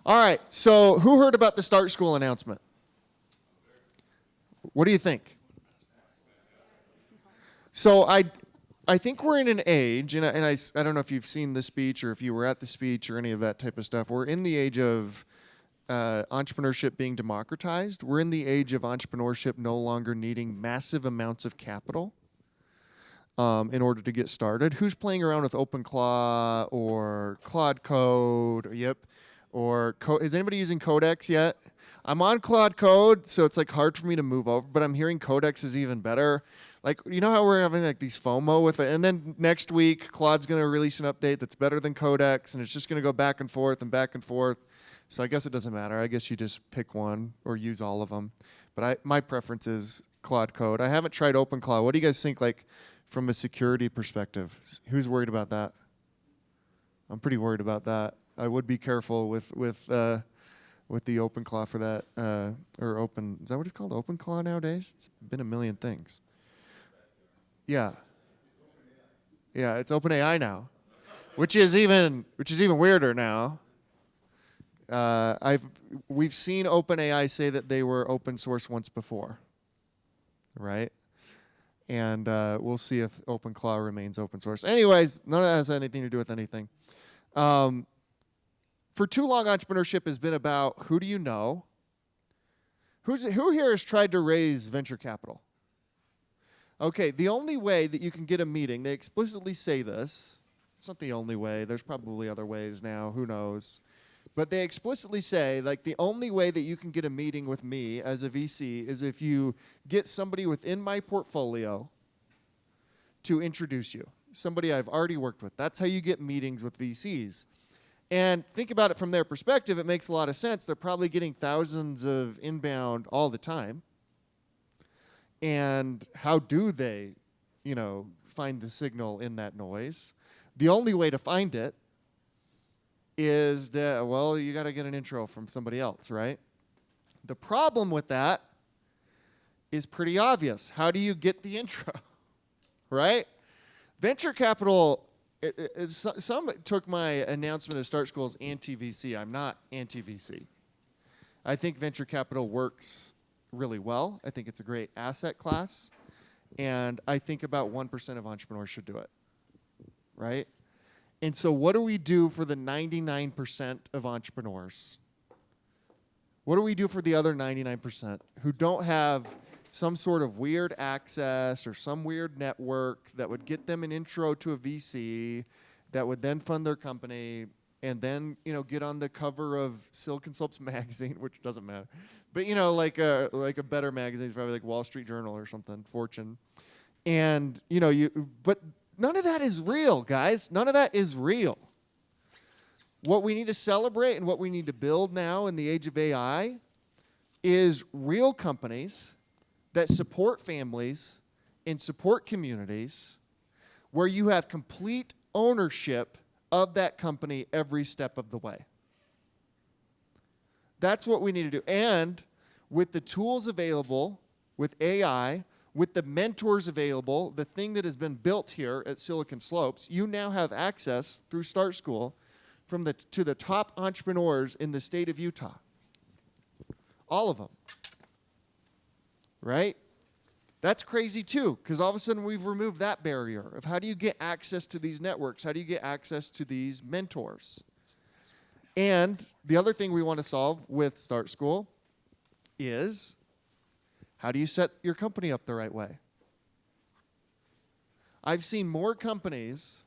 All right, so who heard about the Start School announcement? What do you think? So I think we're in an age, and I don't know if you've seen the speech or if you were at the speech or any of that type of stuff. We're in the age of entrepreneurship being democratized. We're in the age of entrepreneurship no longer needing massive amounts of capital in order to get started. Who's playing around with OpenClaw or Claude Code? Yep. Or is anybody using Codex yet? I'm on Claude Code, so it's like hard for me to move over, but I'm hearing Codex is even better. Like, you know how we're having like these FOMO with it, and then next week Claude's going to release an update that's better than Codex, and it's just going to go back and forth and back and forth. So I guess it doesn't matter. I guess you just pick one or use all of them. But my preference is Claude Code. I haven't tried OpenClaw. What do you guys think, like, from a security perspective? Who's worried about that? I'm pretty worried about that. I would be careful with the OpenClaw for that, or open. Is that what it's called? OpenClaw nowadays? It's been a million things. Yeah. Yeah, it's OpenAI now, which is even weirder now. We've seen OpenAI say that they were open source once before, right? And we'll see if OpenClaw remains open source. Anyways, none of that has anything to do with anything. For too long, entrepreneurship has been about who do you know? Who here has tried to raise venture capital? Okay, the only way that you can get a meeting, they explicitly say this. It's not the only way. There's probably other ways now. Who knows? But they explicitly say, like, the only way that you can get a meeting with me as a VC is if you get somebody within my portfolio to introduce you, somebody I've already worked with. That's how you get meetings with VCs. And think about it from their perspective, it makes a lot of sense. They're probably getting thousands of inbound all the time. And how do they, find the signal in that noise? The only way to find it is that, well, you got to get an intro from somebody else, right? The problem with that is pretty obvious. How do you get the intro, right? Venture capital, some took my announcement of Start School as anti-VC. I'm not anti-VC. I think venture capital works really well. I think it's a great asset class. And I think about 1% of entrepreneurs should do it, right? And so what do we do for the 99% of entrepreneurs? What do we do for the other 99% who don't have some sort of weird access or some weird network that would get them an intro to a VC that would then fund their company and then, get on the cover of Silicon Slopes magazine, which doesn't matter. But, like a better magazine, probably like Wall Street Journal or something, Fortune. And, but none of that is real, guys. None of that is real. What we need to celebrate and what we need to build now in the age of AI is real companies that support families and support communities where you have complete ownership of that company every step of the way. That's what we need to do. And with the tools available, with AI, with the mentors available, the thing that has been built here at Silicon Slopes, you now have access through Start School to the top entrepreneurs in the state of Utah. All of them. Right? That's crazy too, because all of a sudden we've removed that barrier of how do you get access to these networks? How do you get access to these mentors? And the other thing we want to solve with Start School is how do you set your company up the right way? I've seen more companies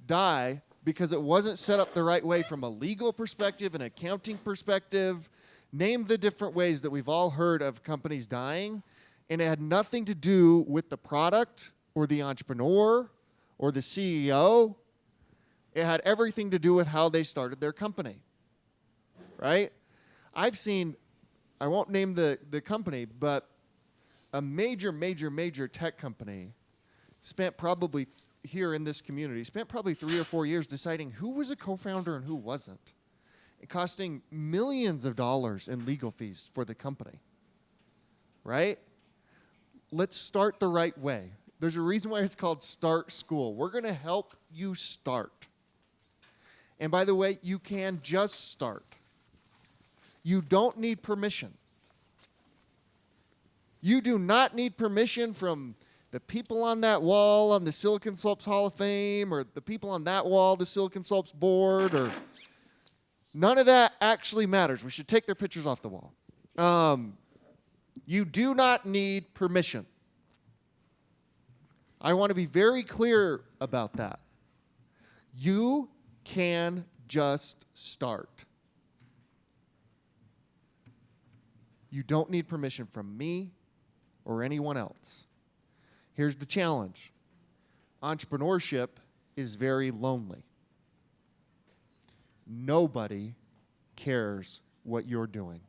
die because it wasn't set up the right way from a legal perspective, an accounting perspective. Name the different ways that we've all heard of companies dying. And it had nothing to do with the product or the entrepreneur or the CEO. It had everything to do with how they started their company, right? I've seen, I won't name the company, but a major tech company spent probably, here in this community, spent probably 3 or 4 years deciding who was a co-founder and who wasn't. It costing millions of dollars in legal fees for the company, right? Let's start the right way. There's a reason why it's called Start School. We're going to help you start. And by the way, you can just start. You don't need permission. You do not need permission from the people on that wall on the Silicon Slopes Hall of Fame, or the people on that wall, the Silicon Slopes board, or none of that actually matters. We should take their pictures off the wall. You do not need permission. I want to be very clear about that. You can just start. You don't need permission from me or anyone else. Here's the challenge. Entrepreneurship is very lonely. Nobody cares what you're doing.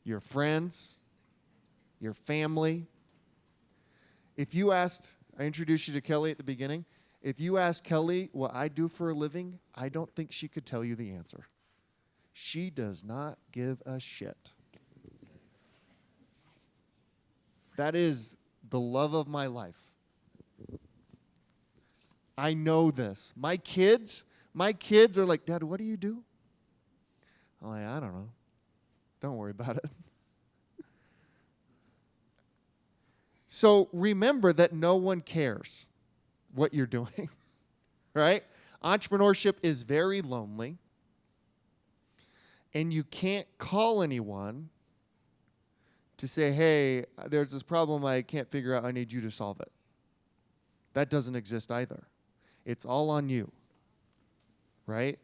Your friends, your family. If you asked, I introduced you to Kelly at the beginning. If you asked Kelly what I do for a living, I don't think she could tell you the answer. She does not give a shit. That is the love of my life. I know this. My kids are like, Dad, what do you do? I'm like, I don't know. Don't worry about it. So remember that no one cares what you're doing, right? Entrepreneurship is very lonely, and you can't call anyone to say, hey, there's this problem I can't figure out. I need you to solve it. That doesn't exist either. It's all on you, right?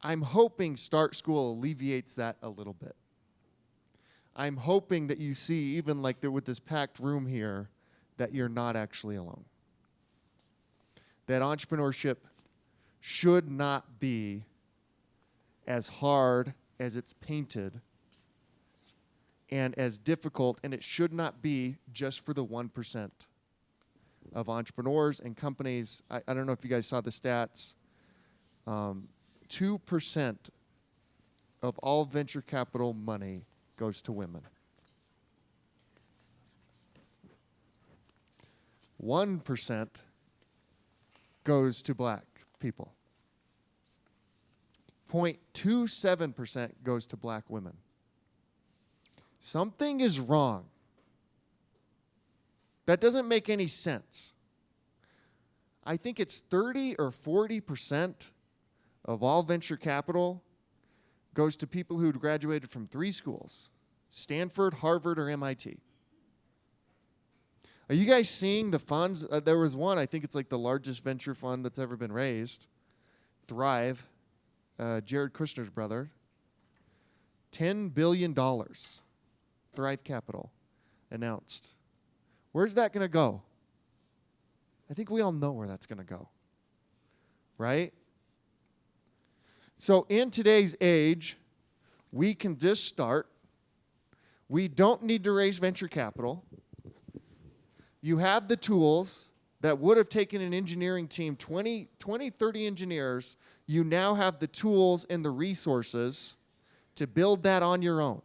I'm hoping Start School alleviates that a little bit. I'm hoping that you see, even like with this packed room here, that you're not actually alone. That entrepreneurship should not be as hard as it's painted and as difficult, and it should not be just for the 1% of entrepreneurs and companies. I don't know if you guys saw the stats. 2% of all venture capital money goes to women. 1% goes to black people. 0.27% goes to black women. Something is wrong. That doesn't make any sense. I think it's 30 or 40% of all venture capital goes to people who graduated from 3 schools, Stanford, Harvard, or MIT. Are you guys seeing the funds? There was one, I think it's like the largest venture fund that's ever been raised, Thrive, Jared Kushner's brother, $10 billion, Thrive Capital, announced. Where's that going to go? I think we all know where that's going to go, right? So in today's age, we can just start. We don't need to raise venture capital. You have the tools that would have taken an engineering team, 20, 30 engineers. You now have the tools and the resources to build that on your own.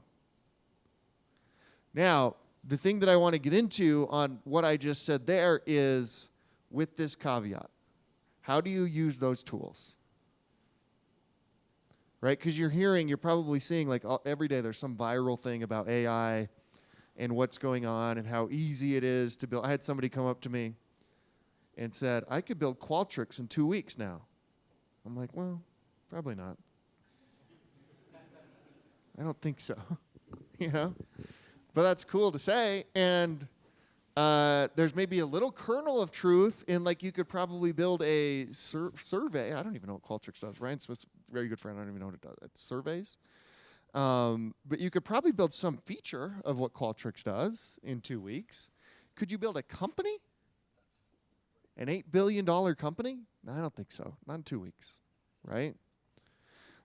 Now, the thing that I want to get into on what I just said there is with this caveat. How do you use those tools? Right? Because you're probably seeing like every day there's some viral thing about AI and what's going on and how easy it is to build. I had somebody come up to me and said, I could build Qualtrics in 2 weeks now. I'm like, well, probably not. I don't think so. You know? But that's cool to say. And there's maybe a little kernel of truth in like you could probably build a survey. I don't even know what Qualtrics does. Ryan Smith's a very good friend. I don't even know what it does. It surveys. But you could probably build some feature of what Qualtrics does in 2 weeks. Could you build a company? An $8 billion company? No, I don't think so. Not in 2 weeks, right?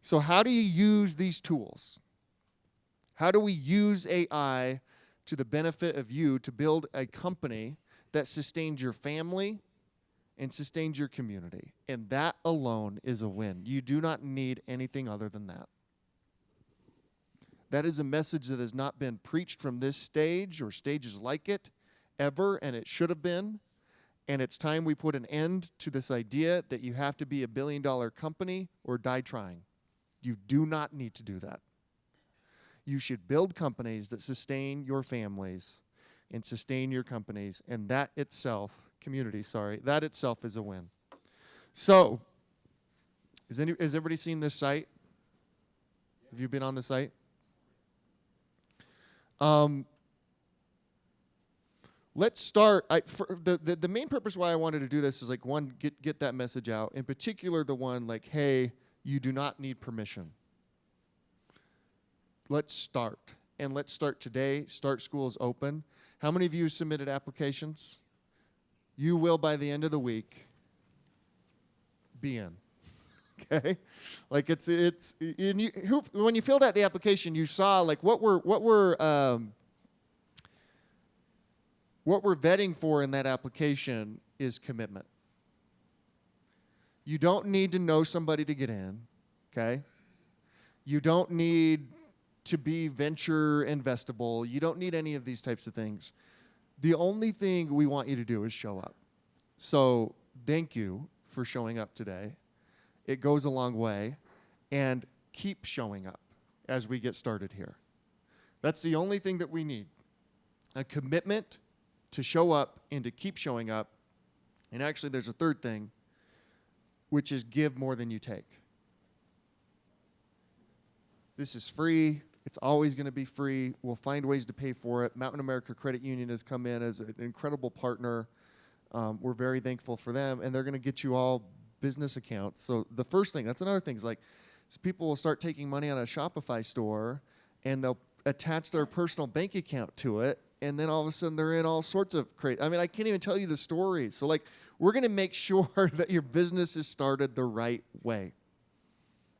So how do you use these tools? How do we use AI to the benefit of you to build a company that sustains your family and sustains your community? And that alone is a win. You do not need anything other than that. That is a message that has not been preached from this stage or stages like it ever, and it should have been. And it's time we put an end to this idea that you have to be a billion-dollar company or die trying. You do not need to do that. You should build companies that sustain your families and sustain your companies, and that itself, that itself is a win. So, has everybody seen this site? Have you been on the site? Let's start. The main purpose why I wanted to do this is, like, one, get that message out. In particular, the one like, hey, you do not need permission. Let's start. And let's start today. Start School is open. How many of you submitted applications? You will, by the end of the week, be in. Okay? Like, when you filled out the application, you saw, like, what we're vetting for in that application is commitment. You don't need to know somebody to get in, okay? You don't need to be venture investable. You don't need any of these types of things. The only thing we want you to do is show up. So thank you for showing up today. It goes a long way. And keep showing up as we get started here. That's the only thing that we need. A commitment to show up and to keep showing up. And actually, there's a third thing, which is give more than you take. This is free. It's always going to be free. We'll find ways to pay for it. Mountain America Credit Union has come in as an incredible partner. We're very thankful for them, and they're going to get you all business accounts. So the first thing, that's another thing, is like, so people will start taking money on a Shopify store, and they'll attach their personal bank account to it, and then all of a sudden they're in all sorts of crazy. I mean, I can't even tell you the stories. So, like, we're going to make sure that your business is started the right way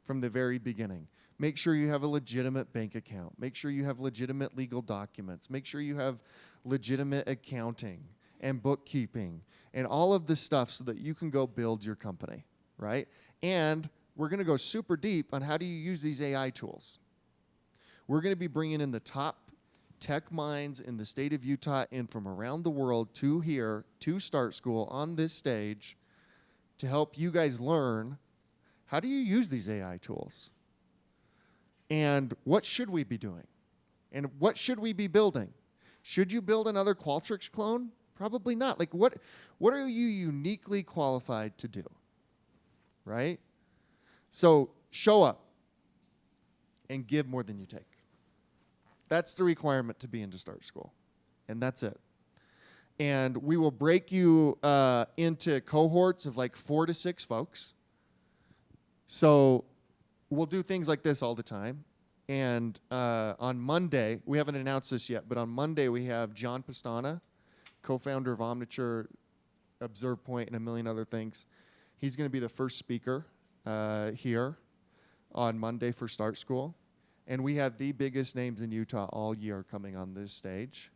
from the very beginning. Make sure you have a legitimate bank account. Make sure you have legitimate legal documents. Make sure you have legitimate accounting and bookkeeping and all of this stuff so that you can go build your company, right? And we're going to go super deep on how do you use these AI tools. We're going to be bringing in the top tech minds in the state of Utah and from around the world to here, to Start School on this stage to help you guys learn how do you use these AI tools. And what should we be doing? And what should we be building? Should you build another Qualtrics clone? Probably not. Like, what are you uniquely qualified to do? Right? So show up and give more than you take. That's the requirement to be into Start School. And that's it. And we will break you into cohorts of like 4 to 6 folks. So we'll do things like this all the time. And on Monday, we haven't announced this yet, but on Monday we have John Pastana, co-founder of Omniture, Observe Point, and a million other things. He's going to be the first speaker here on Monday for Start School. And we have the biggest names in Utah all year coming on this stage.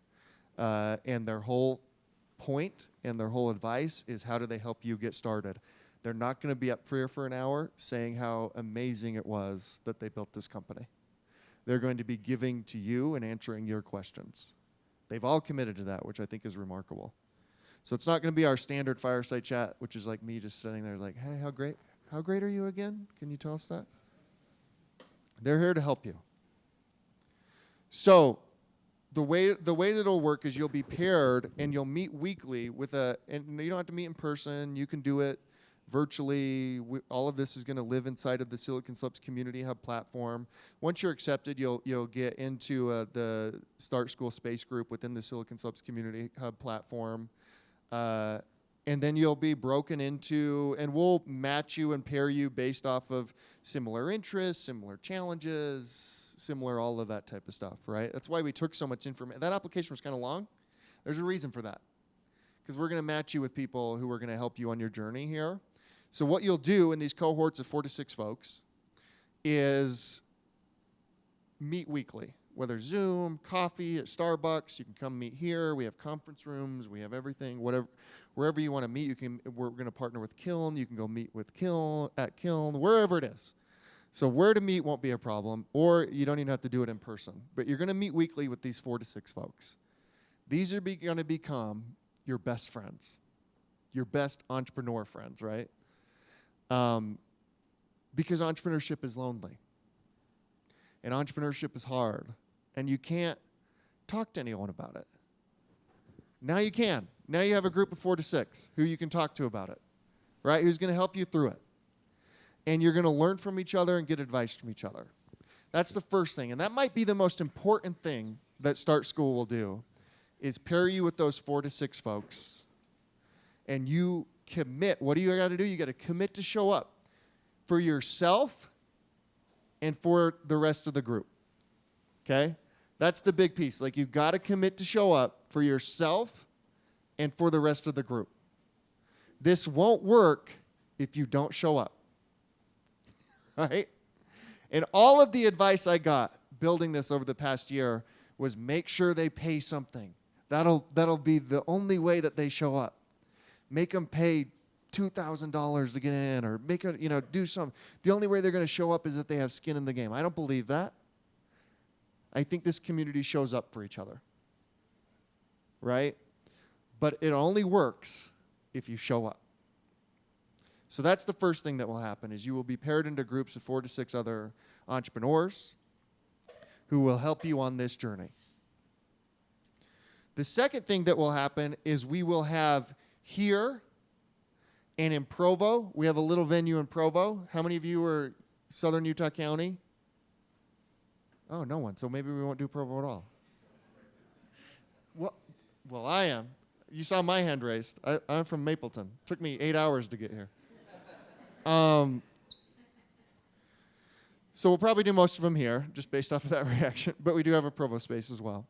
And their whole point and their whole advice is how do they help you get started. They're not going to be up here for an hour saying how amazing it was that they built this company. They're going to be giving to you and answering your questions. They've all committed to that, which I think is remarkable. So it's not going to be our standard fireside chat, which is like me just sitting there like, hey, how great are you again? Can you tell us that? They're here to help you. So the way that it'll work is you'll be paired and you'll meet weekly with and you don't have to meet in person. You can do it virtually. All of this is going to live inside of the Silicon Slopes Community Hub platform. Once you're accepted, you'll get into the Start School Space Group within the Silicon Slopes Community Hub platform. And then you'll be broken into, and we'll match you and pair you based off of similar interests, similar challenges, similar all of that type of stuff, right? That's why we took so much information. That application was kind of long. There's a reason for that. Because we're going to match you with people who are going to help you on your journey here. So what you'll do in these cohorts of 4 to 6 folks is meet weekly, whether Zoom, coffee at Starbucks. You can come meet here. We have conference rooms. We have everything. Wherever you want to meet, we're going to partner with Kiln. You can go meet with Kiln, wherever it is. So where to meet won't be a problem, or you don't even have to do it in person. But you're going to meet weekly with these 4 to 6 folks. These are going to become your best friends. your best entrepreneur friends, right? Because entrepreneurship is lonely. And entrepreneurship is hard. And you can't talk to anyone about it. Now you can. Now you have a group of 4 to 6 who you can talk to about it, right? Who's going to help you through it. And you're going to learn from each other and get advice from each other. That's the first thing. And that might be the most important thing that Start School will do, is pair you with those 4 to 6 folks. And you commit. What do you got to do? You got to commit to show up for yourself and for the rest of the group. Okay? That's the big piece. Like, you've got to commit to show up for yourself and for the rest of the group. This won't work if you don't show up. Right? And all of the advice I got building this over the past year was make sure they pay something. That'll be the only way that they show up. Make them pay $2,000 to get in, or make it, do something. The only way they're going to show up is if they have skin in the game. I don't believe that. I think this community shows up for each other. Right? But it only works if you show up. So that's the first thing that will happen, is you will be paired into groups of 4 to 6 other entrepreneurs who will help you on this journey. The second thing that will happen is we will have here and in Provo. We have a little venue in Provo. How many of you are Southern Utah County? Oh, no one. So maybe we won't do Provo at all. Well, I am. You saw my hand raised. I'm from Mapleton. Took me 8 hours to get here. So we'll probably do most of them here, just based off of that reaction. But we do have a Provo space as well.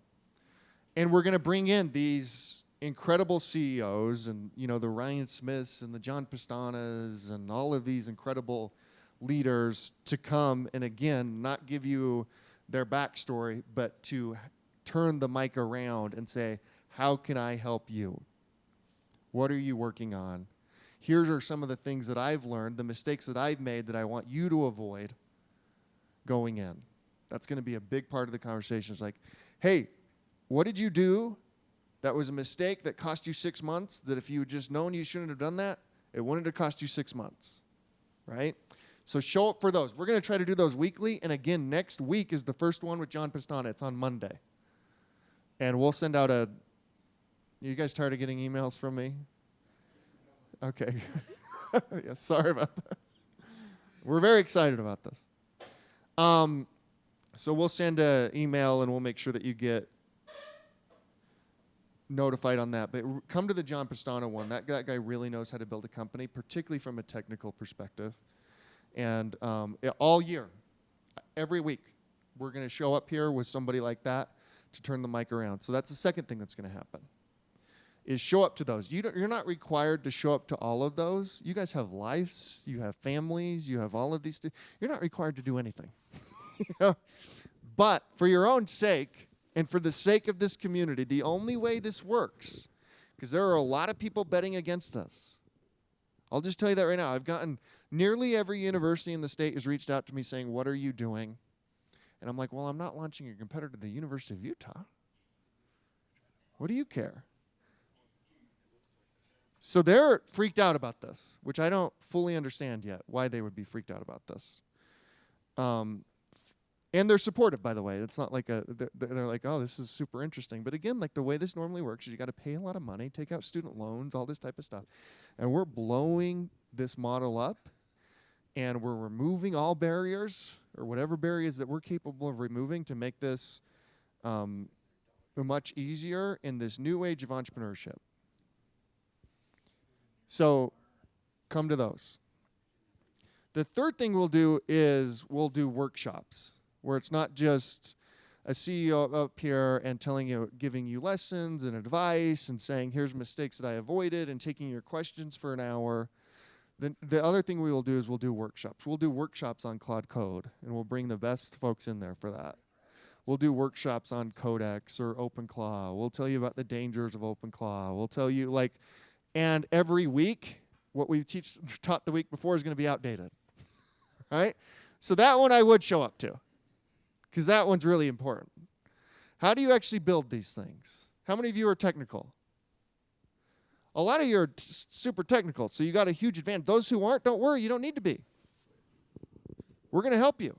And we're going to bring in these incredible CEOs and, the Ryan Smiths and the John Pastanas and all of these incredible leaders to come and, again, not give you their backstory, but to turn the mic around and say, how can I help you? What are you working on? Here are some of the things that I've learned, the mistakes that I've made that I want you to avoid going in. That's going to be a big part of the conversation. It's like, hey, what did you do that was a mistake that cost you 6 months, that if you had just known you shouldn't have done that, it wouldn't have cost you 6 months, right? So show up for those. We're going to try to do those weekly. And again, next week is the first one with John Pastana. It's on Monday. And we'll send out you guys tired of getting emails from me? Okay. Yeah, sorry about that. We're very excited about this. So we'll send an email and we'll make sure that you get notified on that. But come to the John Pastana one. That guy really knows how to build a company, particularly from a technical perspective. And all year, every week, we're going to show up here with somebody like that to turn the mic around. So that's the second thing that's going to happen, is show up to those. You're not required to show up to all of those. You guys have lives. You have families. You have all of these things. You're not required to do anything. But for your own sake and for the sake of this community, the only way this works, because there are a lot of people betting against us. I'll just tell you that right now. I've gotten nearly every university in the state has reached out to me saying, what are you doing? And I'm like, well, I'm not launching a competitor to the University of Utah. What do you care? So they're freaked out about this, which I don't fully understand yet, why they would be freaked out about this. And they're supportive, by the way. It's not like they're like, oh, this is super interesting. But again, like the way this normally works is you got to pay a lot of money, take out student loans, all this type of stuff. And we're blowing this model up, and we're removing all barriers, or whatever barriers that we're capable of removing, to make this much easier in this new age of entrepreneurship. So come to those. The third thing we'll do is we'll do workshops, where it's not just a CEO up here and giving you lessons and advice and saying, here's mistakes that I avoided, and taking your questions for an hour. The other thing we will do is we'll do workshops. We'll do workshops on Claude Code, and we'll bring the best folks in there for that. We'll do workshops on Codex or OpenClaw. We'll tell you about the dangers of OpenClaw. We'll tell you, and every week, what we taught the week before is going to be outdated, right? So that one I would show up to, because that one's really important. How do you actually build these things? How many of you are technical? A lot of you are super technical, so you got a huge advantage. Those who aren't, don't worry, you don't need to be. We're going to help you.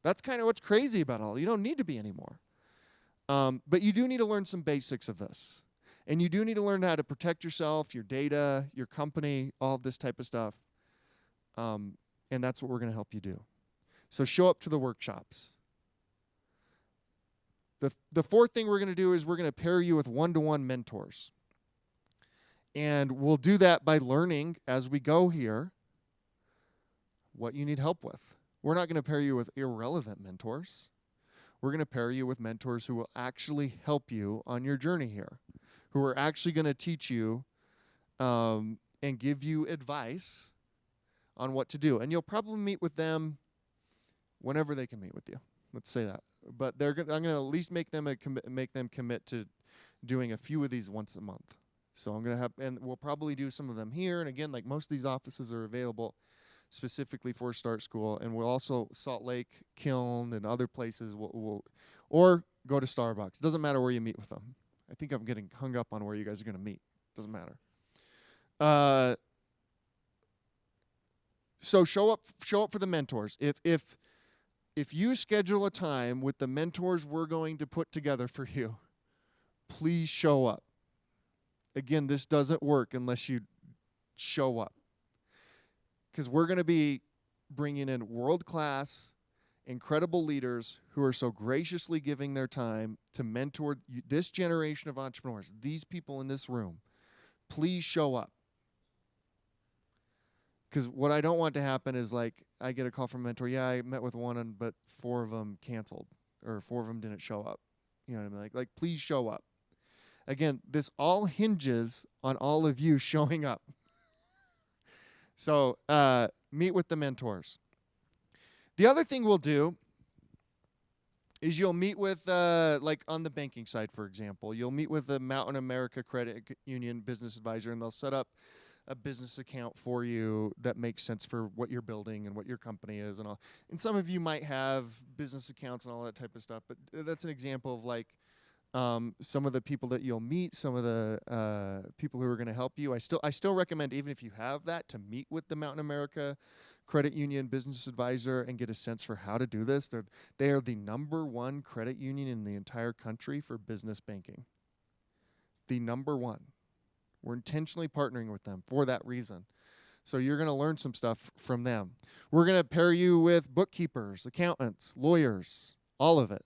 That's kind of what's crazy about all. You don't need to be anymore. But you do need to learn some basics of this. And you do need to learn how to protect yourself, your data, your company, all of this type of stuff. And that's what we're going to help you do. So show up to the workshops. The fourth thing we're going to do is we're going to pair you with one-to-one mentors. And we'll do that by learning as we go here what you need help with. We're not going to pair you with irrelevant mentors. We're going to pair you with mentors who will actually help you on your journey here, who are actually going to teach you and give you advice on what to do. And you'll probably meet with them whenever they can meet with you. Let's say that. But I'm going to at least make them commit to doing a few of these once a month. So I'm going to have, and we'll probably do some of them here. And again, like most of these offices are available specifically for Start School. And we'll also, Salt Lake, Kiln, and other places, or go to Starbucks. It doesn't matter where you meet with them. I think I'm getting hung up on where you guys are going to meet. Doesn't matter. So show up for the mentors. If you schedule a time with the mentors we're going to put together for you, please show up. Again, this doesn't work unless you show up. Because we're going to be bringing in world-class, incredible leaders who are so graciously giving their time to mentor this generation of entrepreneurs, these people in this room. Please show up. Because what I don't want to happen is, like, I get a call from a mentor, yeah, I met with one, but 4 of them canceled, or 4 of them didn't show up. You know what I mean? Like, please show up. Again, this all hinges on all of you showing up. So meet with the mentors. The other thing we'll do is you'll meet with, like on the banking side, for example, you'll meet with the Mountain America Credit Union business advisor, and they'll set up a business account for you that makes sense for what you're building and what your company is and all. And some of you might have business accounts and all that type of stuff, but that's an example of like some of the people that you'll meet, some of the people who are going to help you. I still recommend, even if you have that, to meet with the Mountain America Credit Union business advisor and get a sense for how to do this. They are the #1 credit union in the entire country for business banking. The #1. We're intentionally partnering with them for that reason. So you're going to learn some stuff from them. We're going to pair you with bookkeepers, accountants, lawyers, all of it.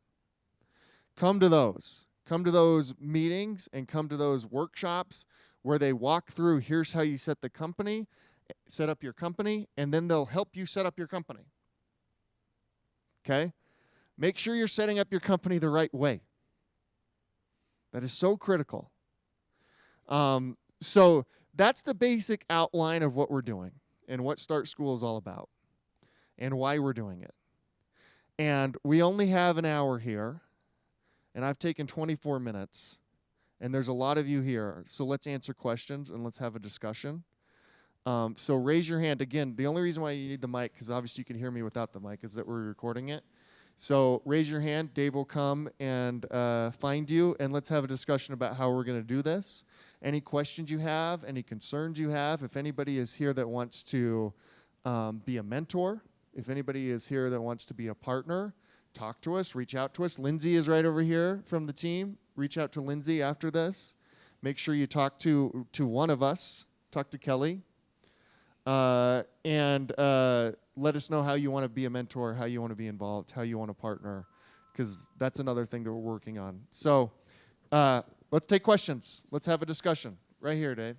Come to those. Come to those meetings and come to those workshops where they walk through, here's how you set up your company, and then they'll help you set up your company. Okay? Make sure you're setting up your company the right way. That is so critical. So that's the basic outline of what we're doing and what Start School is all about and why we're doing it. And we only have an hour here, and I've taken 24 minutes, and there's a lot of you here. So let's answer questions and let's have a discussion. So raise your hand. Again, the only reason why you need the mic, because obviously you can hear me without the mic, is that we're recording it. So raise your hand. Dave will come and find you, and let's have a discussion about how we're going to do this. Any questions you have, any concerns you have, if anybody is here that wants to be a mentor, if anybody is here that wants to be a partner, talk to us, reach out to us. Lindsay is right over here from the team. Reach out to Lindsay after this. Make sure you talk to one of us. Talk to Kelly. And let us know how you want to be a mentor, how you want to be involved, how you want to partner, because that's another thing that we're working on. So let's take questions. Let's have a discussion. Right here, Dave.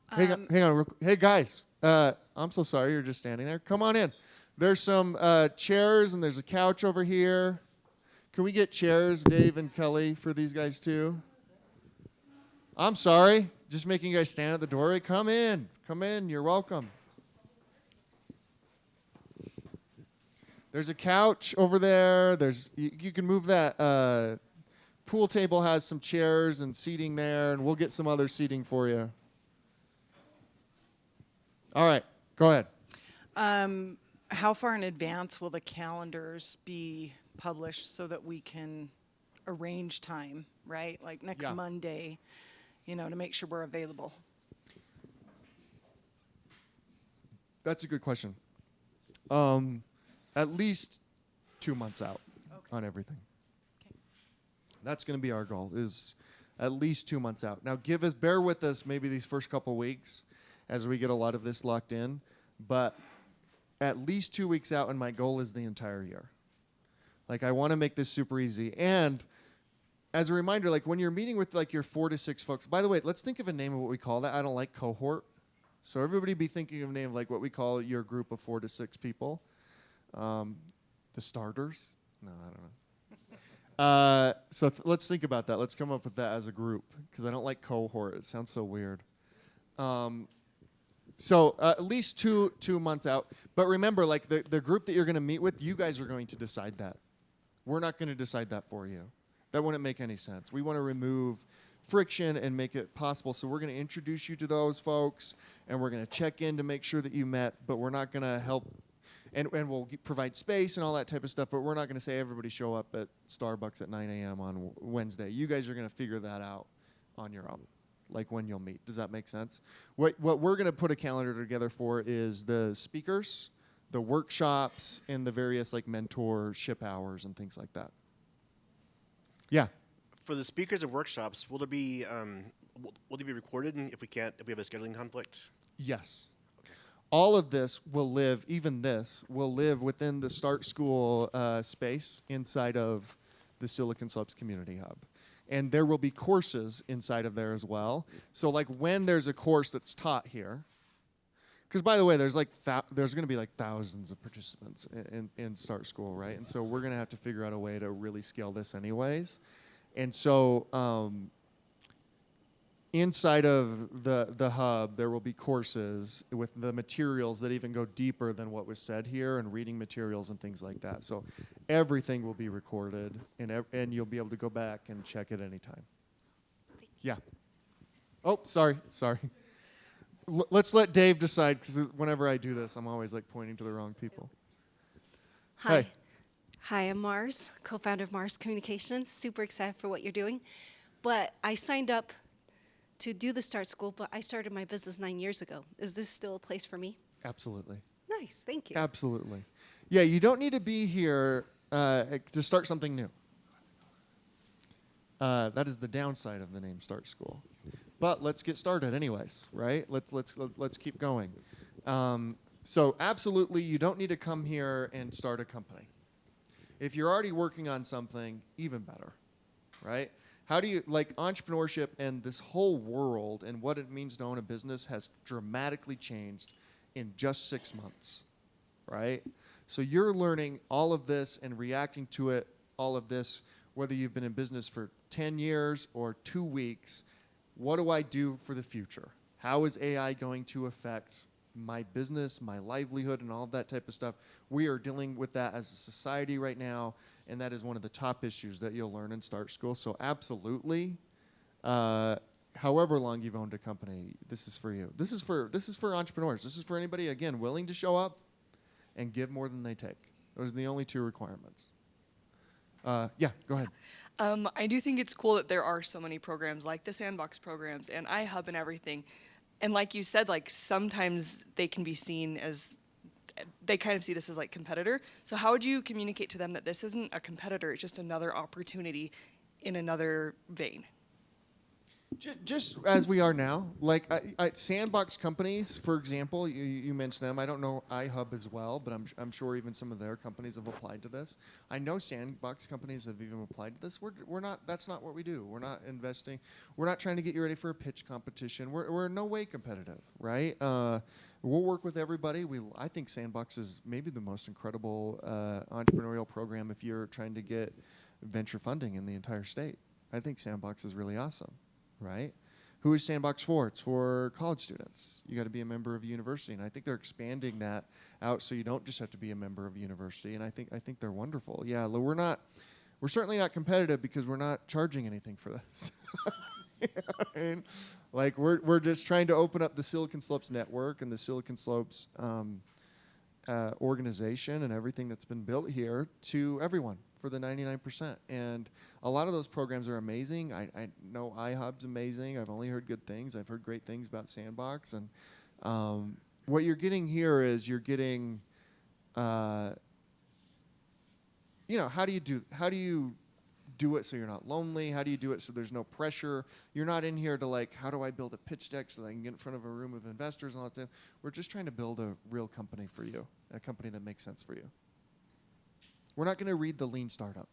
Hang on. Hey, guys. I'm so sorry. You're just standing there. Come on in. There's some chairs, and there's a couch over here. Can we get chairs, Dave and Kelly, for these guys too? I'm sorry. Just making you guys stand at the doorway. Come in. Come in. You're welcome. There's a couch over there. You can move that. Pool table has some chairs and seating there, and we'll get some other seating for you. All right. Go ahead. How far in advance will the calendars be published so that we can arrange time, right? Like next Yeah. Monday, to make sure we're available. That's a good question. At least 2 months out on everything. Okay. That's going to be our goal, is at least 2 months out. Now, bear with us maybe these first couple weeks as we get a lot of this locked in, but at least 2 weeks out, and my goal is the entire year. Like, I want to make this super easy. And as a reminder, like when you're meeting with like your 4 to 6 folks, by the way, let's think of a name of what we call that. I don't like cohort. So everybody be thinking of a name like what we call your group of 4 to 6 people. The starters? No, I don't know. So let's think about that. Let's come up with that as a group, because I don't like cohort. It sounds so weird. So at least two months out. But remember, like the group that you're going to meet with, you guys are going to decide that. We're not going to decide that for you. That wouldn't make any sense. We want to remove friction and make it possible. So we're going to introduce you to those folks, and we're going to check in to make sure that you met, but we're not going to help. And we'll provide space and all that type of stuff, but we're not going to say everybody show up at Starbucks at 9 a.m. on Wednesday. You guys are going to figure that out on your own, like when you'll meet. Does that make sense? What we're going to put a calendar together for is the speakers, the workshops, and the various like mentorship hours and things like that. Yeah. For the speakers and workshops, will they be recorded? And if we have a scheduling conflict? Yes. All of this will live, even this, will live within the Start School space inside of the Silicon Slopes Community Hub. And there will be courses inside of there as well. So like when there's a course that's taught here, because by the way, there's like there's going to be like thousands of participants in Start School, right? And so we're going to have to figure out a way to really scale this anyways. And so inside of the hub, there will be courses with the materials that even go deeper than what was said here, and reading materials and things like that. So everything will be recorded, and you'll be able to go back and check it anytime. Yeah. Oh, sorry. Let's let Dave decide, because whenever I do this, I'm always like pointing to the wrong people. Hi. Hey. Hi, I'm Mars, co-founder of Mars Communications. Super excited for what you're doing. But I signed up to do the Start School, but I started my business 9 years ago. Is this still a place for me? Absolutely. Nice, thank you. Absolutely. Yeah, you don't need to be here to start something new. That is the downside of the name Start School. But let's get started anyways, right? Let's keep going. So absolutely, you don't need to come here and start a company. If you're already working on something, even better, right? How do you, like, entrepreneurship and this whole world and what it means to own a business has dramatically changed in just 6 months, right? So you're learning all of this and reacting to it, all of this, whether you've been in business for 10 years or 2 weeks. What do I do for the future? How is AI going to affect my business, my livelihood, and all of that type of stuff? We are dealing with that as a society right now, and that is one of the top issues that you'll learn in Start School. So absolutely, however long you've owned a company, this is for you. This is for entrepreneurs. This is for anybody, again, willing to show up and give more than they take. Those are the only 2 requirements. Yeah, go ahead. I do think it's cool that there are so many programs like the Sandbox programs and iHub and everything. And like you said, like sometimes they can be seen as, they kind of see this as like competitor. So how would you communicate to them that this isn't a competitor, it's just another opportunity in another vein? Just as we are now, like Sandbox companies, for example, you mentioned them. I don't know iHub as well, but I'm sure even some of their companies have applied to this. I know Sandbox companies have even applied to this. We're not. That's not what we do. We're not investing. We're not trying to get you ready for a pitch competition. We're in no way competitive, right? We'll work with everybody. I think Sandbox is maybe the most incredible entrepreneurial program if you're trying to get venture funding in the entire state. I think Sandbox is really awesome. Right? Who is Sandbox for? It's for college students. You got to be a member of a university, and I think they're expanding that out so you don't just have to be a member of a university. And I think they're wonderful. Yeah, we're certainly not competitive because we're not charging anything for this. You know what I mean? Like we're just trying to open up the Silicon Slopes network and the Silicon Slopes organization and everything that's been built here to everyone. for the 99%. And a lot of those programs are amazing. I know iHub's amazing. I've only heard good things. I've heard great things about Sandbox. And what you're getting here is you're getting, how do you do it so you're not lonely? How do you do it so there's no pressure? You're not in here to like, how do I build a pitch deck so that I can get in front of a room of investors and all that stuff. We're just trying to build a real company for you, a company that makes sense for you. We're not going to read the lean startup.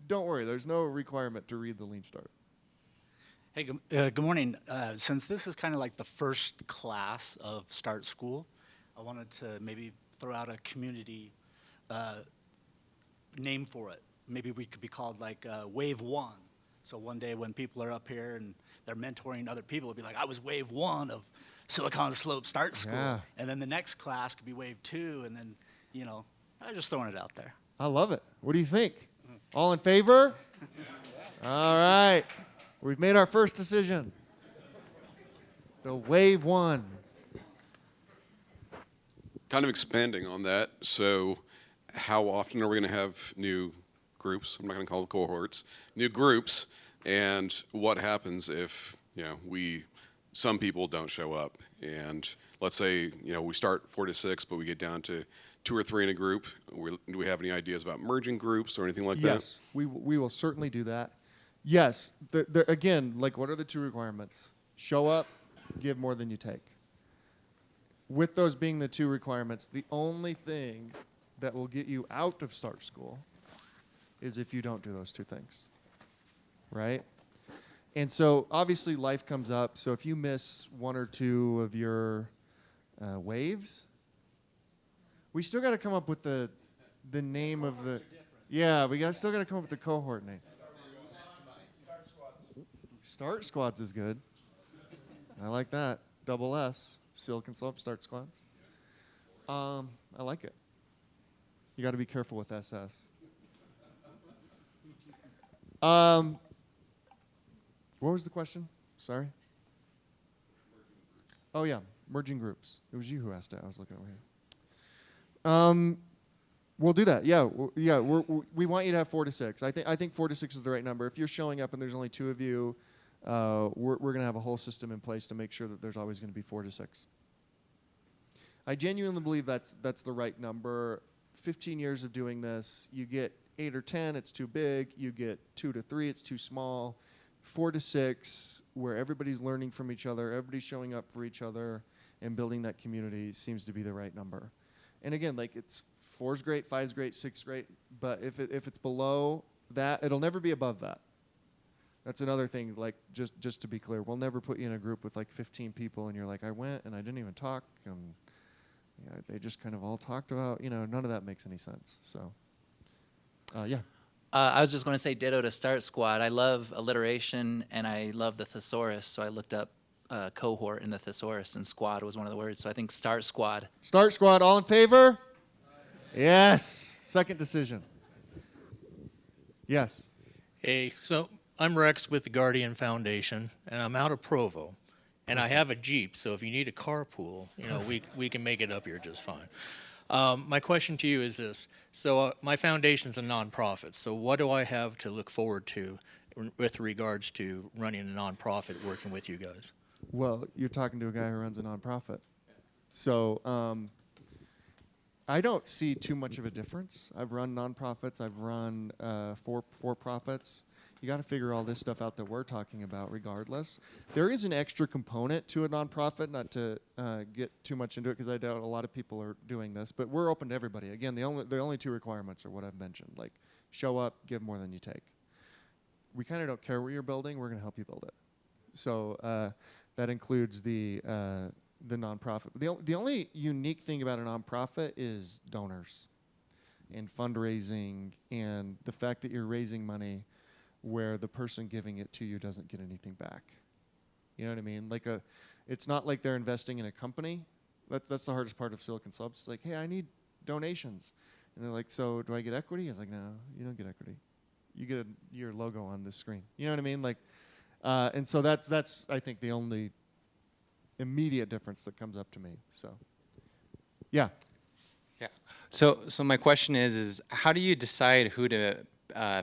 Don't worry, there's no requirement to read the lean startup. Hey, good morning. Since this is kind of like the first class of Start School, I wanted to maybe throw out a community name for it. Maybe we could be called like Wave 1. So one day when people are up here and they're mentoring other people, it'll be like, I was Wave 1 of Silicon Slopes Start School. Yeah. And then the next class could be Wave 2, and then, I'm just throwing it out there. I love it. What do you think? All in favor? All right. We've made our first decision. The Wave 1. Kind of expanding on that, so how often are we going to have new groups? I'm not going to call them cohorts. New groups, and what happens if some people don't show up? And let's say we start 4 to 6, but we get down to 2 or 3 in a group. Do we have any ideas about merging groups or anything like that? Yes, we will certainly do that. Yes, again, like what are the 2 requirements? Show up, give more than you take. With those being the 2 requirements, the only thing that will get you out of Start School is if you don't do those 2 things, right? And so obviously life comes up, so if you miss 1 or 2 of your waves, we still got to come up with the name of the, yeah, still got to come up with the cohort name. Start Squads is good. I like that. Double S, Silicon Slopes Start Squads. I like it. You got to be careful with SS. What was the question? Sorry. Oh yeah, merging groups. It was you who asked it. I was looking over here. We'll do that. Yeah, we want you to have 4 to 6. I think 4 to 6 is the right number. If you're showing up and there's only 2 of you, we're going to have a whole system in place to make sure that there's always going to be 4 to 6. I genuinely believe that's the right number. 15 years of doing this, you get 8 or 10, it's too big. You get 2 to 3, it's too small. 4 to 6, where everybody's learning from each other, everybody's showing up for each other, and building that community seems to be the right number. And again, like 4's great, 5's great, 6's great, but if it's below that, it'll never be above that. That's another thing, like just to be clear, we'll never put you in a group with like 15 people and you're like, I went and I didn't even talk, and they just kind of all talked about, none of that makes any sense. So, yeah. I was just going to say ditto to Start Squad. I love alliteration and I love the thesaurus, so I looked up cohort in the thesaurus, and squad was one of the words. So I think Start Squad. Start Squad, all in favor? Yes. Second decision. Yes. Hey, so I'm Rex with the Guardian Foundation, and I'm out of Provo, and I have a Jeep, so if you need a carpool, we can make it up here just fine. My question to you is this. So my foundation's a nonprofit, so what do I have to look forward to with regards to running a nonprofit, working with you guys? Well, you're talking to a guy who runs a nonprofit. So I don't see too much of a difference. I've run nonprofits. I've run for-profits. You got to figure all this stuff out that we're talking about regardless. There is an extra component to a nonprofit, not to get too much into it because I doubt a lot of people are doing this, but we're open to everybody. Again, the only 2 requirements are what I've mentioned, like show up, give more than you take. We kind of don't care what you're building. We're going to help you build it. So that includes the nonprofit. The only unique thing about a nonprofit is donors and fundraising and the fact that you're raising money where the person giving it to you doesn't get anything back. You know what I mean? Like it's not like they're investing in a company. That's the hardest part of Silicon Slopes. It's like, hey, I need donations. And they're like, so do I get equity? It's like, no, you don't get equity. You get your logo on this screen. You know what I mean? Like, and so that's I think the only immediate difference that comes up to me. So, yeah. Yeah. So my question is how do you decide who to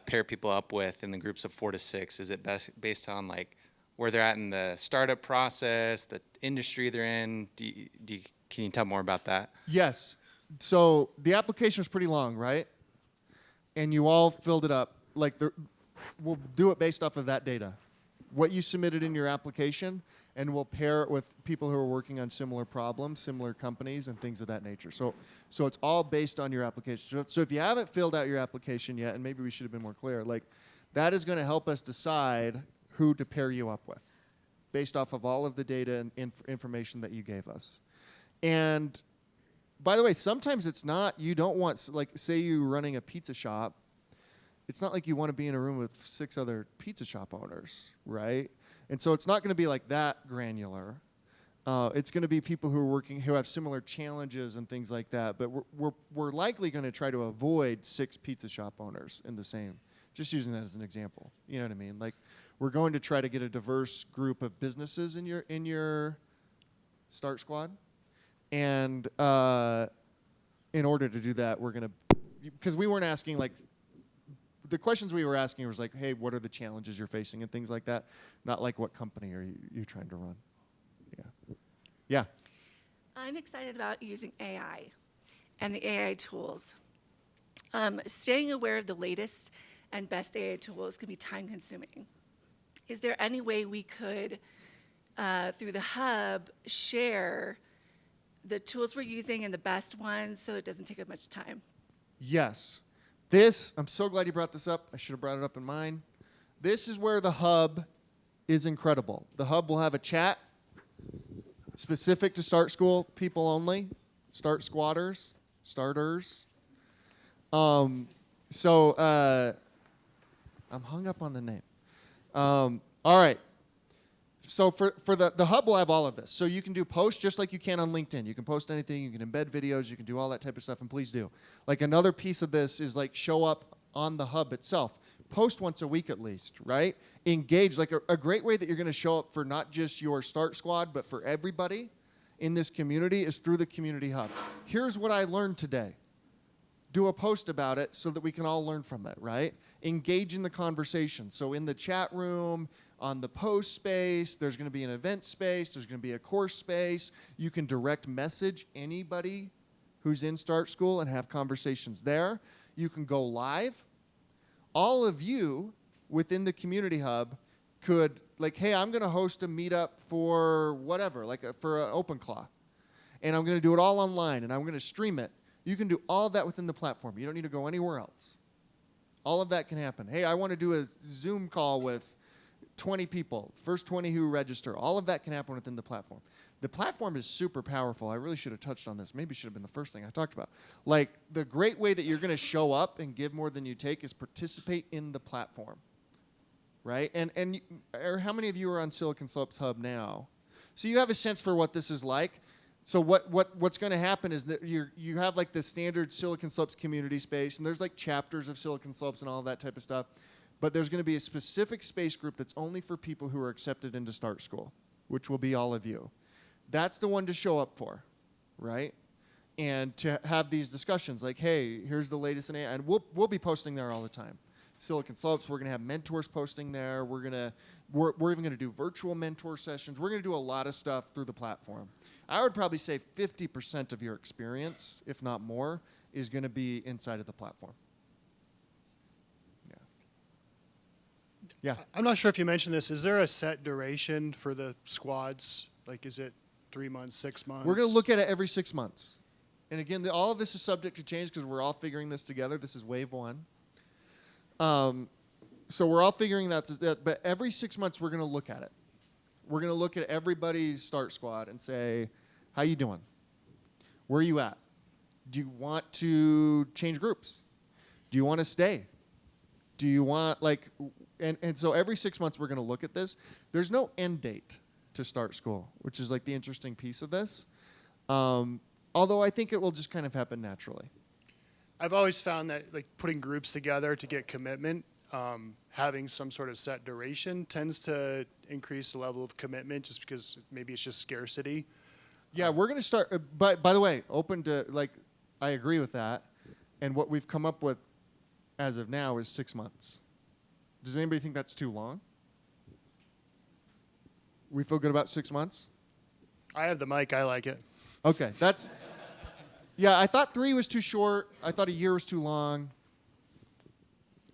pair people up with in the groups of 4 to 6? Is it based on like where they're at in the startup process, the industry they're in? Can you tell more about that? Yes. So the application was pretty long, right? And you all filled it up. Like, we'll do it based off of that data. What you submitted in your application, and we'll pair it with people who are working on similar problems, similar companies, and things of that nature. So it's all based on your application. So if you haven't filled out your application yet, and maybe we should have been more clear, like, that is going to help us decide who to pair you up with based off of all of the data and information that you gave us. And by the way, sometimes it's not, you don't want, like, say you're running a pizza shop, it's not like you want to be in a room with 6 other pizza shop owners, right? And so it's not going to be like that granular. It's going to be people who have similar challenges and things like that. But we're likely going to try to avoid 6 pizza shop owners in the same. Just using that as an example. You know what I mean? Like, we're going to try to get a diverse group of businesses in your Start Squad. And in order to do that, we're going to, because we weren't asking, like, the questions we were asking was like, hey, what are the challenges you're facing and things like that? Not like, what company are you trying to run? Yeah. Yeah. I'm excited about using AI and the AI tools. Staying aware of the latest and best AI tools can be time consuming. Is there any way we could, through the hub, share the tools we're using and the best ones so it doesn't take up much time? Yes. I'm so glad you brought this up. I should have brought it up in mine. This is where the hub is incredible. The hub will have a chat specific to Start School people only, Start Squatters, starters. I'm hung up on the name. All right. So for the hub will have all of this. So you can do posts just like you can on LinkedIn. You can post anything. You can embed videos. You can do all that type of stuff, and please do. Like, another piece of this is, like, show up on the hub itself. Post once a week at least, right? Engage. Like, a great way that you're going to show up for not just your Start Squad, but for everybody in this community is through the community hub. Here's what I learned today. Do a post about it so that we can all learn from it, right? Engage in the conversation. So in the chat room, on the post space, there's going to be an event space, there's going to be a course space. You can direct message anybody who's in Start School and have conversations there. You can go live. All of you within the community hub could, like, hey, I'm going to host a meetup for whatever, like for an OpenClaw. And I'm going to do it all online, and I'm going to stream it. You can do all of that within the platform. You don't need to go anywhere else. All of that can happen. Hey, I want to do a Zoom call with 20 people, first 20 who register. All of that can happen within the platform. The platform is super powerful. I really should have touched on this. Maybe should have been the first thing I talked about. Like, the great way that you're going to show up and give more than you take is participate in the platform, right? Or how many of you are on Silicon Slopes Hub now? So you have a sense for what this is like. So what's going to happen is that you have, like, the standard Silicon Slopes community space, and there's, like, chapters of Silicon Slopes and all that type of stuff. But there's going to be a specific space group that's only for people who are accepted into Start School, which will be all of you. That's the one to show up for, right? And to have these discussions like, hey, here's the latest in AI. And we'll be posting there all the time. Silicon Slopes, we're going to have mentors posting there. We're even going to do virtual mentor sessions. We're going to do a lot of stuff through the platform. I would probably say 50% of your experience, if not more, is going to be inside of the platform. Yeah. I'm not sure if you mentioned this. Is there a set duration for the squads? Like, is it 3 months, 6 months? We're going to look at it every 6 months. And again, all of this is subject to change because we're all figuring this together. This is wave 1. So we're all figuring that. But every 6 months, we're going to look at it. We're going to look at everybody's Start Squad and say, how you doing? Where are you at? Do you want to change groups? Do you want to stay? Do you want, like, and so every 6 months we're going to look at this. There's no end date to Start School, which is, like, the interesting piece of this. Although I think it will just kind of happen naturally. I've always found that, like, putting groups together to get commitment, having some sort of set duration tends to increase the level of commitment just because maybe it's just scarcity. Yeah, we're going to start, by the way, open to, like, I agree with that. And what we've come up with as of now is 6 months. Does anybody think that's too long? We feel good about 6 months? I have the mic. I like it. Okay, that's, yeah, I thought 3 was too short. I thought a year was too long.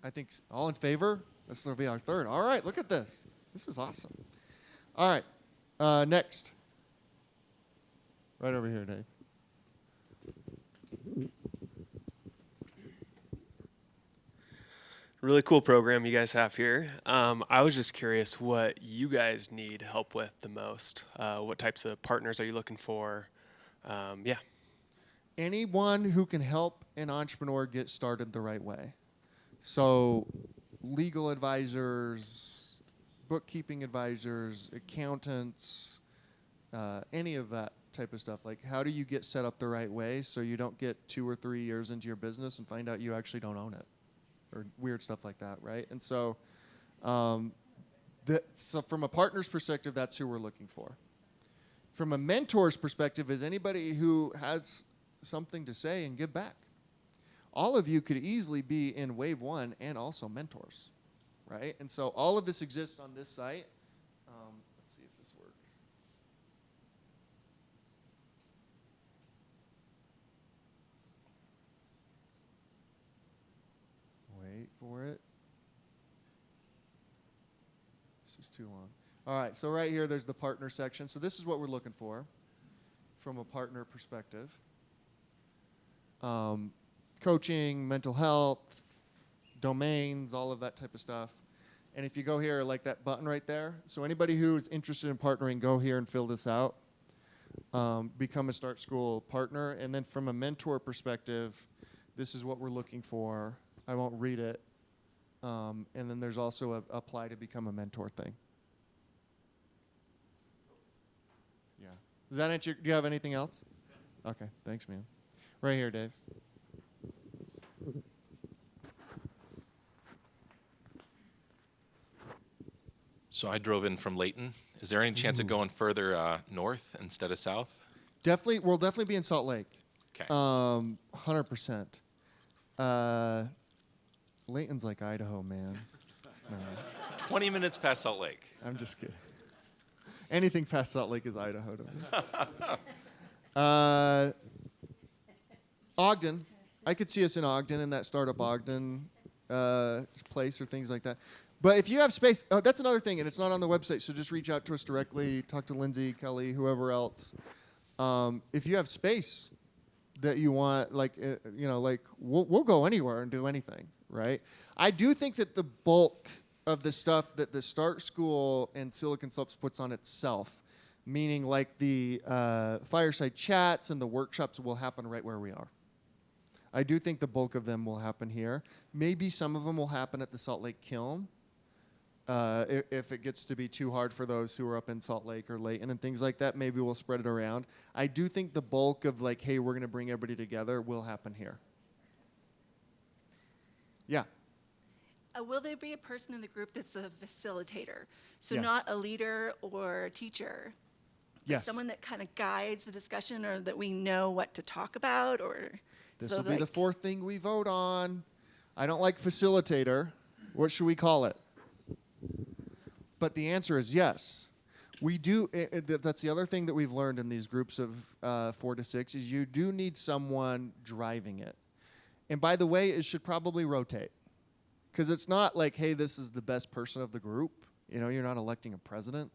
I think all in favor? This will be our third. All right, look at this. This is awesome. All right, next. Right over here, Dave. Really cool program you guys have here. I was just curious what you guys need help with the most. What types of partners are you looking for? Yeah. Anyone who can help an entrepreneur get started the right way. So legal advisors, bookkeeping advisors, accountants, any of that type of stuff. Like, how do you get set up the right way so you don't get 2 or 3 years into your business and find out you actually don't own it, or weird stuff like that, right? And so, so from a partner's perspective, that's who we're looking for. From a mentor's perspective, is anybody who has something to say and give back. All of you could easily be in wave 1 and also mentors, right? And so all of this exists on this site. Let's see if this works. Wait for it. This is too long. All right, so right here, there's the partner section. So this is what we're looking for from a partner perspective. Coaching, mental health, domains, all of that type of stuff. And if you go here, like that button right there, so anybody who's interested in partnering, go here and fill this out. Become a Start School partner. And then from a mentor perspective, this is what we're looking for. I won't read it. And then there's also a apply to become a mentor thing. Yeah. Does that answer? Do you have anything else? Okay, thanks, man. Right here, Dave. So I drove in from Layton. Is there any chance of going further north instead of south? Definitely, we'll definitely be in Salt Lake. Okay. 100%. Layton's like Idaho, man. No, 20 minutes past Salt Lake. I'm just kidding. Anything past Salt Lake is Idaho to me. Ogden. I could see us in Ogden, in that startup Ogden place or things like that. But if you have space, that's another thing, and it's not on the website, so just reach out to us directly, talk to Lindsay, Kelly, whoever else. If you have space that you want, like, we'll go anywhere and do anything, right? I do think that the bulk of the stuff that the Start School and Silicon Slopes puts on itself, meaning like the fireside chats and the workshops, will happen right where we are. I do think the bulk of them will happen here. Maybe some of them will happen at the Salt Lake Kiln. If it gets to be too hard for those who are up in Salt Lake or Layton and things like that, maybe we'll spread it around. I do think the bulk of like, hey, we're going to bring everybody together will happen here. Yeah. Will there be a person in the group that's a facilitator? So Yes. not a leader or a teacher? Yes. Someone that kind of guides the discussion, or that we know what to talk about, or This so will be the like- fourth thing we vote on. I don't like facilitator. What should we call it? But the answer is yes. We do. That's the other thing that we've learned in these groups of 4 to 6 is you do need someone driving it. And by the way, it should probably rotate. Because it's not like, hey, this is the best person of the group. You know, you're not electing a president.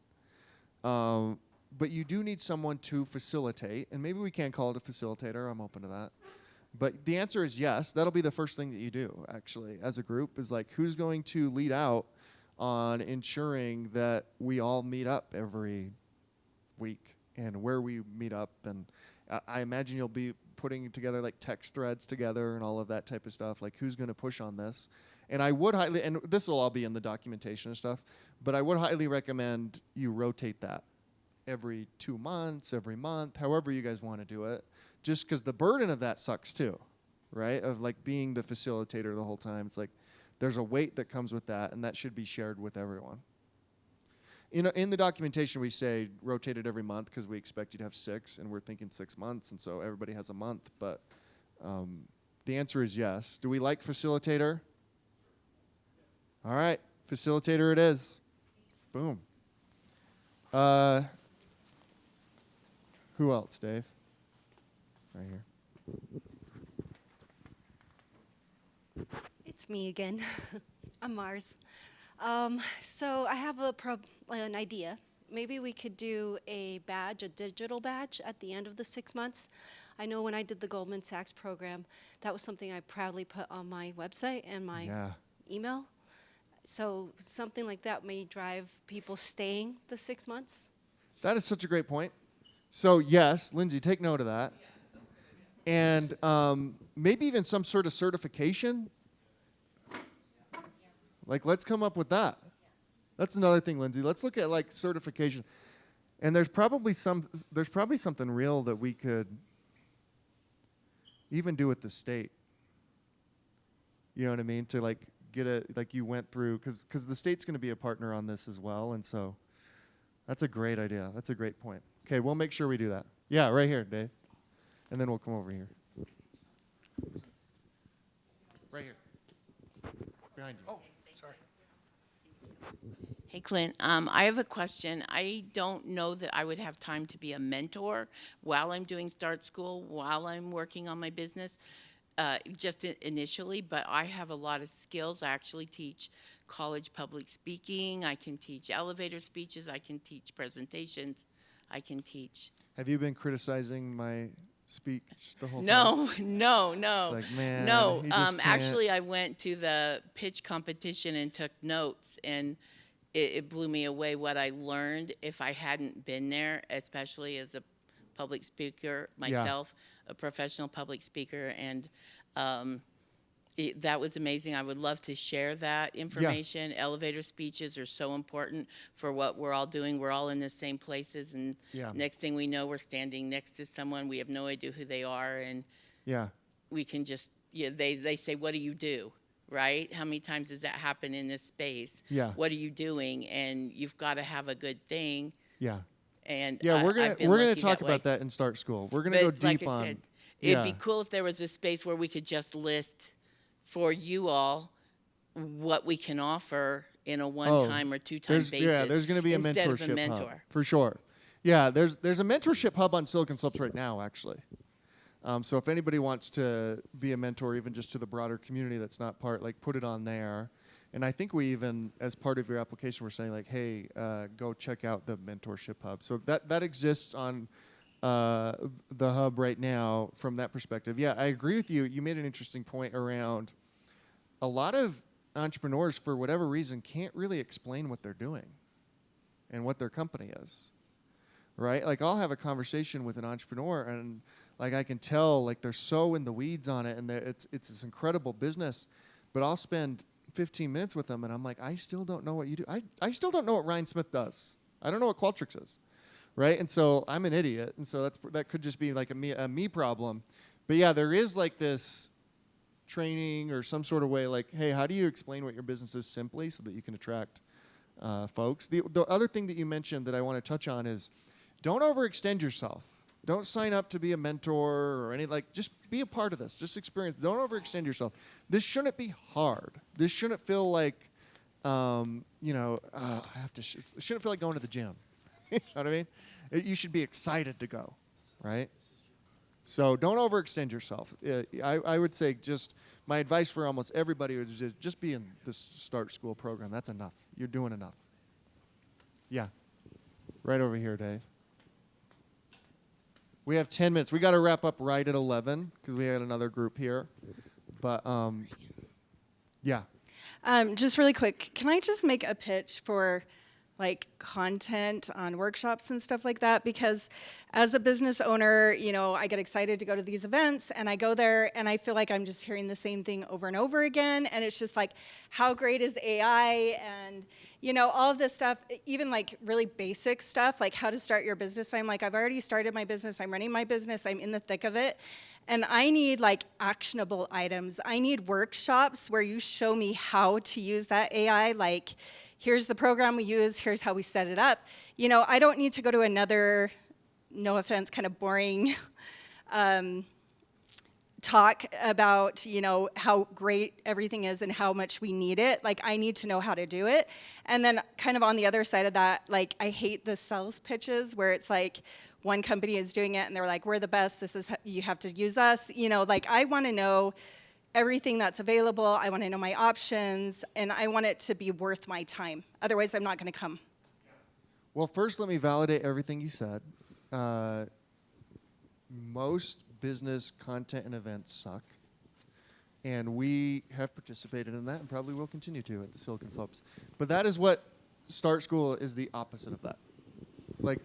But you do need someone to facilitate. And maybe we can call it a facilitator. I'm open to that. But the answer is yes. That'll be the first thing that you do, actually, as a group, is like, who's going to lead out on ensuring that we all meet up every week and where we meet up. And I imagine you'll be putting together like text threads together and all of that type of stuff, like who's going to push on this. And I would highly, and this will all be in the documentation and stuff, but I would highly recommend you rotate that every 2 months, every month, however you guys want to do it, just because the burden of that sucks too, right? Of like being the facilitator the whole time. It's like, there's a weight that comes with that, and that should be shared with everyone. In the documentation, we say rotate it every month because we expect you to have 6, and we're thinking 6 months, and so everybody has a month. But The answer is yes. Do we like facilitator? All right, facilitator it is. Boom. Who else, Dave? Right here. It's me again. I'm Mars. So I have an idea. Maybe we could do a badge, a digital badge, at the end of the 6 months. I know when I did the Goldman Sachs program, that was something I proudly put on my website and my email. So something like that may drive people staying the 6 months. That is such a great point. So yes, Lindsay, take note of that. And maybe even some sort of certification. Like, let's come up with that. That's another thing, Lindsay. Let's look at like certification. And there's probably something real that we could even do with the state. You know what I mean? To like get it, like you went through, because the state's going to be a partner on this as well. And so that's a great idea. That's a great point. Okay, we'll make sure we do that. Yeah, right here, Dave. And then we'll come over here. Right here. Behind you. Oh, sorry. Hey, Clint, I have a question. I don't know that I would have time to be a mentor while I'm doing Start School, while I'm working on my business, just initially, but I have a lot of skills. I actually teach college public speaking. I can teach elevator speeches. I can teach presentations. I can teach. Have you been criticizing my speech the whole time? No. It's like, man, No, he just can't. actually, I went to the pitch competition and took notes, and it blew me away what I learned if I hadn't been there, especially as a public speaker myself, a professional public speaker, and that was amazing. I would love to share that information. Elevator speeches are so important for what we're all doing. We're all in the same places, and next thing we know, we're standing next to someone. We have no idea who they are, and we can just, they say, what do you do? Right? How many times does that happen in this space? What are you doing? And you've got to have a good thing. And we're gonna talk about that in Start School. We're gonna go deep like I on. said, it'd be cool if there was a space where we could just list for you all what we can offer in a one-time or two-time basis. Yeah, there's going to be a instead mentorship of a mentor. hub for sure. Yeah, there's a mentorship hub on Silicon Slopes right now, actually. So if anybody wants to be a mentor, even just to the broader community that's not part, like put it on there. And I think we even, as part of your application, we're saying like, hey, go check out the mentorship hub. So that exists on the hub right now from that perspective. Yeah, I agree with you. You made an interesting point around a lot of entrepreneurs, for whatever reason, can't really explain what they're doing and what their company is, right? Like I'll have a conversation with an entrepreneur and like I can tell like they're so in the weeds on it and it's this incredible business, but I'll spend 15 minutes with them and I'm like, I still don't know what you do. I still don't know what Ryan Smith does. I don't know what Qualtrics is, right? And so I'm an idiot, and so that could just be like a me problem. But yeah, there is like this training or some sort of way like, hey, how do you explain what your business is simply so that you can attract folks? The other thing that you mentioned that I want to touch on is don't overextend yourself. Don't sign up to be a mentor or any, like, just be a part of this. Just experience. Don't overextend yourself. This shouldn't be hard. This shouldn't feel like, I have to, it shouldn't feel like going to the gym. You know what I mean? You should be excited to go, right? So don't overextend yourself. I would say just my advice for almost everybody is just be in this Start School program. That's enough. You're doing enough. Yeah. Right over here, Dave. We have 10 minutes. We got to wrap up right at 11 because we had another group here. But, yeah. Just really quick, can I just make a pitch for like content on workshops and stuff like that? Because as a business owner, I get excited to go to these events and I go there and I feel like I'm just hearing the same thing over and over again. And it's just like, how great is AI? And, all of this stuff, even like really basic stuff, like how to start your business. I'm like, I've already started my business. I'm running my business. I'm in the thick of it. And I need like actionable items. I need workshops where you show me how to use that AI. Like, here's the program we use. Here's how we set it up. I don't need to go to another, no offense, kind of boring talk about, you know, how great everything is and how much we need it. Like, I need to know how to do it. And then kind of on the other side of that, like, I hate the sales pitches where it's like one company is doing it and they're like, we're the best, this is, you have to use us. You know, like, I want to know everything that's available. I want to know my options, and I want it to be worth my time. Otherwise, I'm not going to come. Well, first, let me validate everything you said. Most business content and events suck, and we have participated in that and probably will continue to at the Silicon Slopes. But that is what Start School is, the opposite of that. Like,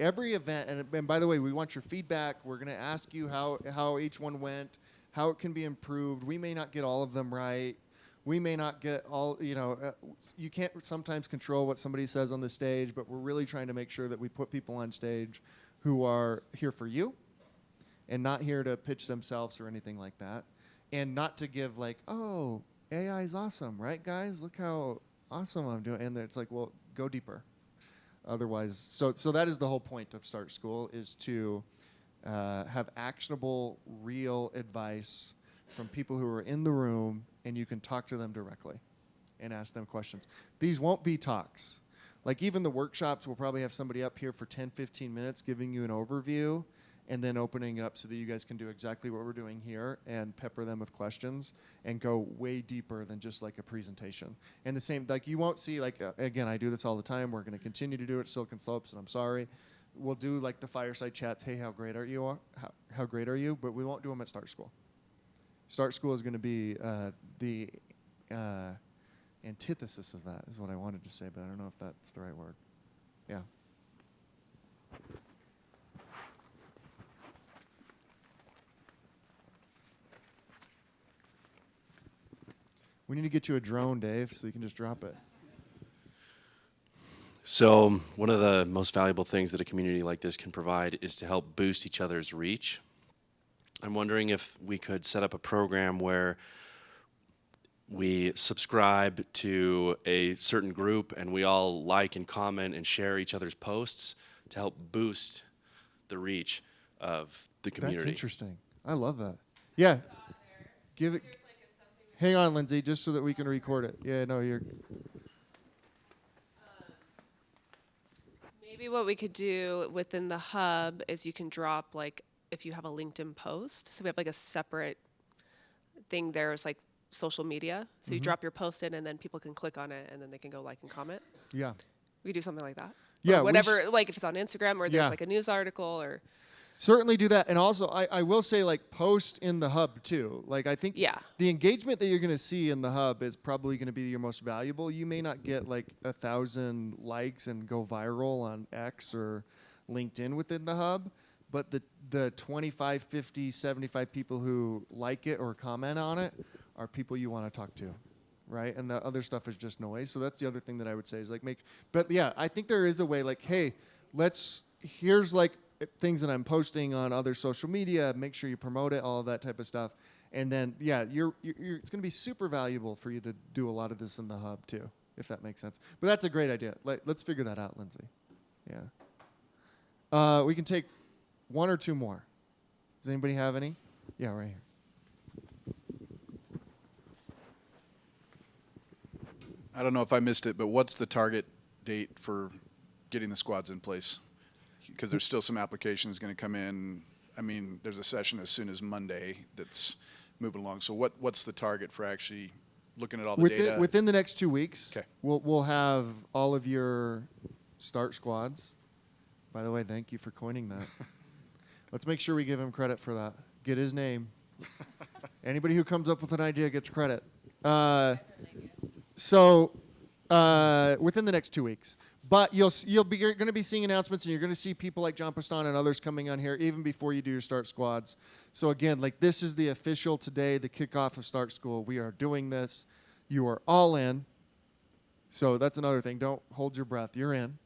every event, and by the way, we want your feedback. We're going to ask you how each one went, how it can be improved. We may not get all of them right. We may not get all, you know, you can't sometimes control what somebody says on the stage, but we're really trying to make sure that we put people on stage who are here for you and not here to pitch themselves or anything like that. And not to give like, oh, AI is awesome, right, guys? Look how awesome I'm doing. And it's like, well, go deeper. Otherwise, so that is the whole point of Start School, is to have actionable, real advice from people who are in the room, and you can talk to them directly and ask them questions. These won't be talks. Like, even the workshops, we'll probably have somebody up here for 10, 15 minutes giving you an overview and then opening it up so that you guys can do exactly what we're doing here and pepper them with questions and go way deeper than just like a presentation. And the same, like, you won't see, like, again, I do this all the time. We're going to continue to do it at Silicon Slopes, and I'm sorry. We'll do like the fireside chats. Hey, how great are you? How great are you? But we won't do them at Start School. Start School is going to be the antithesis of that, is what I wanted to say, but I don't know if that's the right word. Yeah. We need to get you a drone, Dave, so you can just drop it. So one of the most valuable things that a community like this can provide is to help boost each other's reach. I'm wondering if we could set up a program where we subscribe to a certain group and we all like and comment and share each other's posts to help boost the reach of the community. That's interesting. I love that. Yeah. Give it. Hang on, Lindsay, just so that we can record it. Yeah, no, you're. Maybe what we could do within the hub is you can drop, like, if you have a LinkedIn post. So we have like a separate thing there. It's like social media. So you drop your post in, and then people can click on it, and then they can go like and comment. Yeah. We could do something like that. Yeah. Or whatever, like if it's on Instagram or there's like a news article or. Certainly do that. And also, I will say, like, post in the hub too. Like, I think the engagement that you're going to see in the hub is probably going to be your most valuable. You may not get like 1,000 likes and go viral on X or LinkedIn within the hub, but the 25, 50, 75 people who like it or comment on it are people you want to talk to, right? And the other stuff is just noise. So that's the other thing that I would say is like but yeah, I think there is a way, like, hey, here's like things that I'm posting on other social media, make sure you promote it, all of that type of stuff. And then, yeah, it's going to be super valuable for you to do a lot of this in the hub too, if that makes sense. But that's a great idea. Let's figure that out, Lindsay. Yeah. We can take one or two more. Does anybody have any? Yeah, right here. I don't know if I missed it, but what's the target date for getting the squads in place? Because there's still some applications going to come in. I mean, there's a session as soon as Monday that's moving along. So what's the target for actually looking at all the data? Within the next 2 weeks, okay. We'll have all of your start squads. By the way, thank you for coining that. Let's make sure we give him credit for that. Get his name. Anybody who comes up with an idea gets credit. So within the next 2 weeks. But you're going to be seeing announcements, and you're going to see people like John Pastan and others coming on here even before you do your start squads. So again, like, this is the official today, the kickoff of Start School. We are doing this. You are all in. So that's another thing. Don't hold your breath. You're in.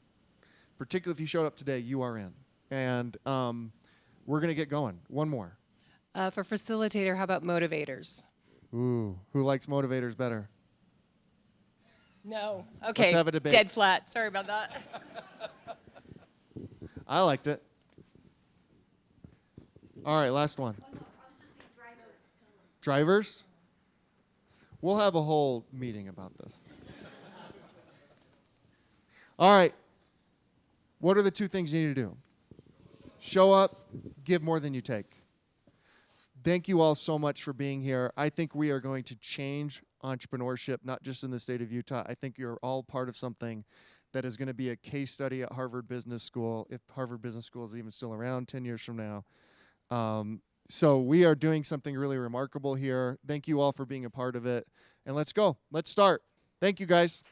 Particularly if you showed up today, you are in. And we're going to get going. One more. For facilitator, how about motivators? Ooh, who likes motivators better? No. Okay. Let's have a debate. Dead flat. Sorry about that. I liked it. All right, last one. Drivers? We'll have a whole meeting about this. All right. What are the 2 things you need to do? Show up, give more than you take. Thank you all so much for being here. I think we are going to change entrepreneurship, not just in the state of Utah. I think you're all part of something that is going to be a case study at Harvard Business School, if Harvard Business School is even still around 10 years from now. So we are doing something really remarkable here. Thank you all for being a part of it. And let's go. Let's start. Thank you, guys.